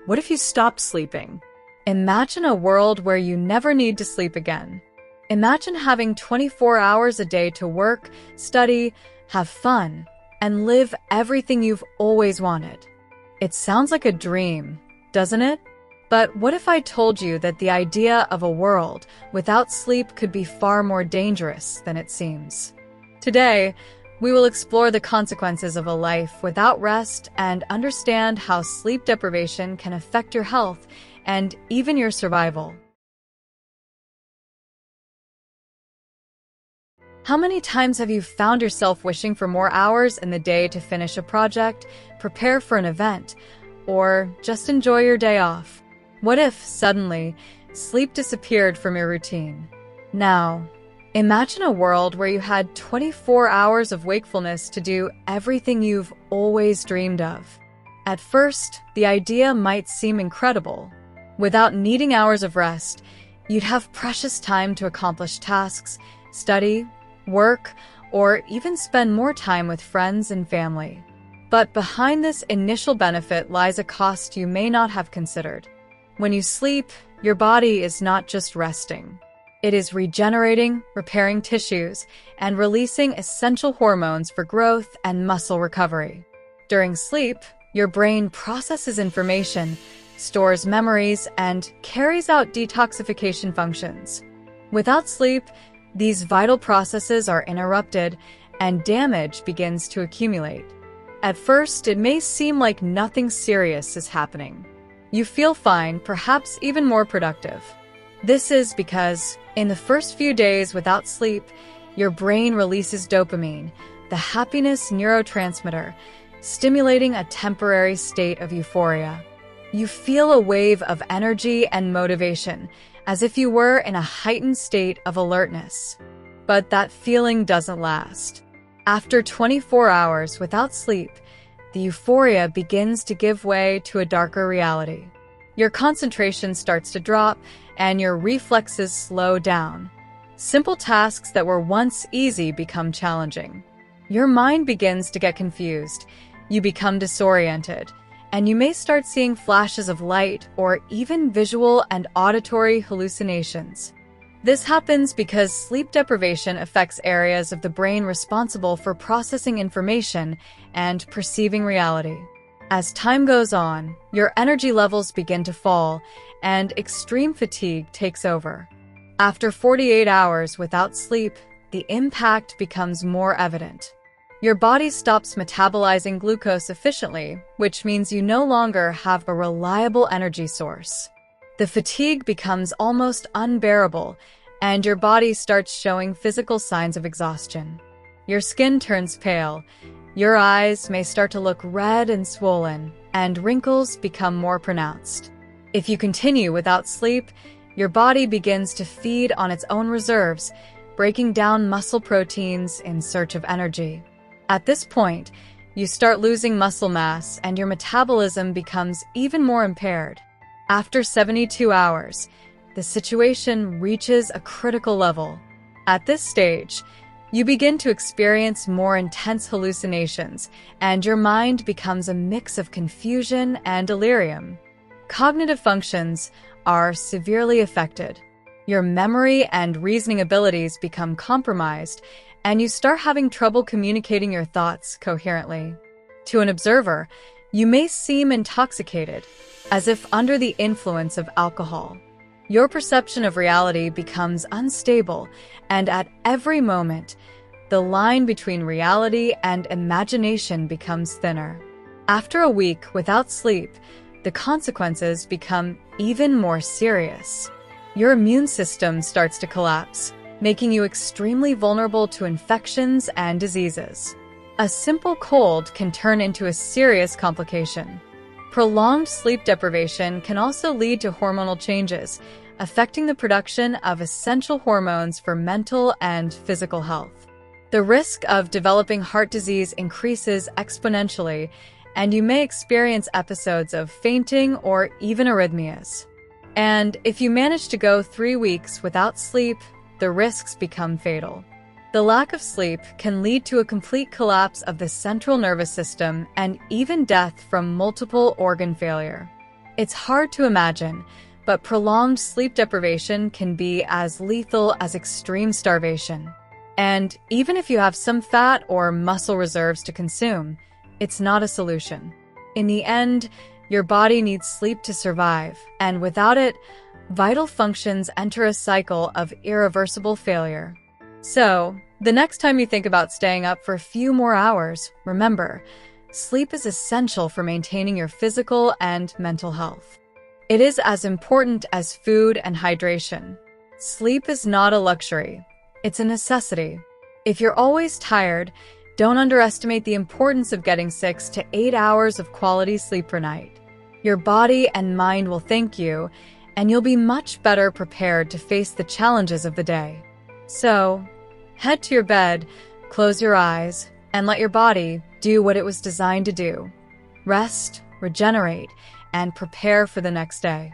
What if you stopped sleeping? Imagine a world where you never need to sleep again. Imagine having 24 hours a day to work, study, have fun, and live everything you've always wanted. It sounds like a dream, doesn't it? But what if I told you that the idea of a world without sleep could be far more dangerous than it seems? Today, we will explore the consequences of a life without rest and understand how sleep deprivation can affect your health and even your survival. How many times have you found yourself wishing for more hours in the day to finish a project, prepare for an event, or just enjoy your day off? What if, suddenly, sleep disappeared from your routine? Now, imagine a world where you had 24 hours of wakefulness to do everything you've always dreamed of. At first, the idea might seem incredible. Without needing hours of rest, you'd have precious time to accomplish tasks, study, work, or even spend more time with friends and family. But behind this initial benefit lies a cost you may not have considered. When you sleep, your body is not just resting. It is regenerating, repairing tissues, and releasing essential hormones for growth and muscle recovery. During sleep, your brain processes information, stores memories, and carries out detoxification functions. Without sleep, these vital processes are interrupted, and damage begins to accumulate. At first, it may seem like nothing serious is happening. You feel fine, perhaps even more productive. This is because, in the first few days without sleep, your brain releases dopamine, the happiness neurotransmitter, stimulating a temporary state of euphoria. You feel a wave of energy and motivation, as if you were in a heightened state of alertness. But that feeling doesn't last. After 24 hours without sleep, the euphoria begins to give way to a darker reality. Your concentration starts to drop, and your reflexes slow down. Simple tasks that were once easy become challenging. Your mind begins to get confused, you become disoriented, and you may start seeing flashes of light or even visual and auditory hallucinations. This happens because sleep deprivation affects areas of the brain responsible for processing information and perceiving reality. As time goes on, your energy levels begin to fall, and extreme fatigue takes over. After 48 hours without sleep, the impact becomes more evident. Your body stops metabolizing glucose efficiently, which means you no longer have a reliable energy source. The fatigue becomes almost unbearable, and your body starts showing physical signs of exhaustion. Your skin turns pale, your eyes may start to look red and swollen, and wrinkles become more pronounced. If you continue without sleep, your body begins to feed on its own reserves, breaking down muscle proteins in search of energy. At this point, you start losing muscle mass and your metabolism becomes even more impaired. After 72 hours, the situation reaches a critical level. At this stage, you begin to experience more intense hallucinations, and your mind becomes a mix of confusion and delirium. Cognitive functions are severely affected. Your memory and reasoning abilities become compromised, and you start having trouble communicating your thoughts coherently. To an observer, you may seem intoxicated, as if under the influence of alcohol. Your perception of reality becomes unstable, and at every moment, the line between reality and imagination becomes thinner. After a week without sleep, the consequences become even more serious. Your immune system starts to collapse, making you extremely vulnerable to infections and diseases. A simple cold can turn into a serious complication. Prolonged sleep deprivation can also lead to hormonal changes, affecting the production of essential hormones for mental and physical health. The risk of developing heart disease increases exponentially, and you may experience episodes of fainting or even arrhythmias. And if you manage to go 3 weeks without sleep, the risks become fatal. The lack of sleep can lead to a complete collapse of the central nervous system and even death from multiple organ failure. It's hard to imagine, but prolonged sleep deprivation can be as lethal as extreme starvation. And even if you have some fat or muscle reserves to consume, it's not a solution. In the end, your body needs sleep to survive, and without it, vital functions enter a cycle of irreversible failure. So, the next time you think about staying up for a few more hours, remember, sleep is essential for maintaining your physical and mental health. It is as important as food and hydration. Sleep is not a luxury. It's a necessity. If you're always tired, don't underestimate the importance of getting 6 to 8 hours of quality sleep per night. Your body and mind will thank you, and you'll be much better prepared to face the challenges of the day. So, head to your bed, close your eyes, and let your body do what it was designed to do. Rest, regenerate, and prepare for the next day.